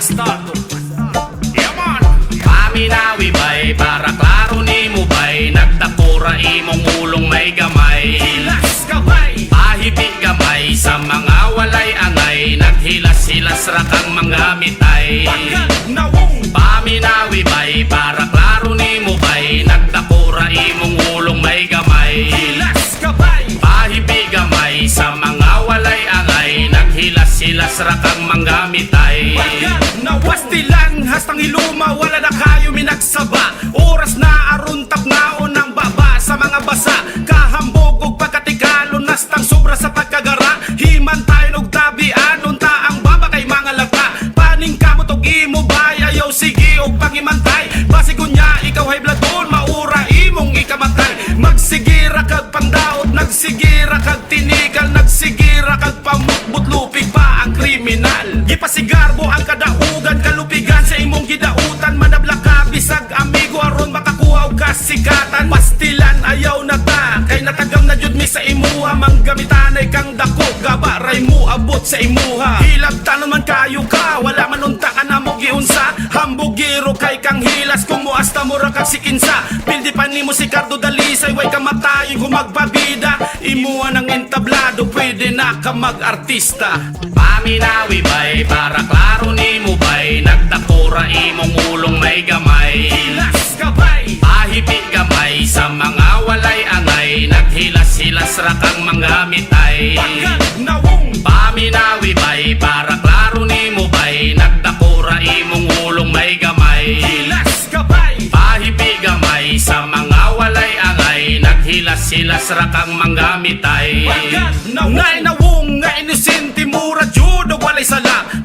bastardo. Yaman paminawi bay, para klaro ni mo bay, nagtakura imong ulong may gamay. Hilas kabay, pahibi gamay, sa mga walay angay, naghilas-hilas ra kang mga mitay. Paminawi bay, para klaro ni mo bay, nagtakura imong ulong may gamay. Hilas kabay, pahibi gamay, sa mga walay angay, naghilas-hilas ra kang mga mitay. Pastilan hastang iluma, wala na kayo minagsaba. Oras na aruntap na unang baba sa mga basa. Kahambog og pagkatigalon, nastang sobra sa pagkagara. Himan tayo og tabi, anon ta ang baba kay mga lata. Paning kamot og imo bay, ayaw sige og pangimantay. Basi kunya ikaw hay bladon, maura imong ikamatay. Magsigira kag pandaot, nagsigira kag tinigal, nagsigira kag pamukbut, lupig pa ang kriminal. Gipasigarbo ang kadaugan, kalupigan sa imong gidautan. Manabla ka bisag amigo aron makakuha og kasikatan. Pastilan ayaw na ta, kay natagam na jud mi sa imuha. Manggamitanay kang dako, gabaray mo abot sa imuha. Hilabtan man kayo ka, wala man unta ka na mo giunsa. Hambugiro kay kang hilas, kung muasta mo ra kag sikinsa. Pildi pa nimo si Cardo Dalisay, way kamatayin kung magbabida. Imuha ng entablado, pwede na ka mag-artista. Paminawi bay, para klaro ni mo bay, nagtakura imong ulong may gamay. Hilas kabay, pahibi gamay, sa mga walay angay, naghilas-hilas ra kang mga mitay. Paminawi bay, para klaro ni mo bay, nagtakura imong ulong may gamay. hilas kabay, pahibi gamay, sa mga walay angay, naghilas-hilas ra kang mga mitay. ngay nawong nga inisente mura judo walay sala.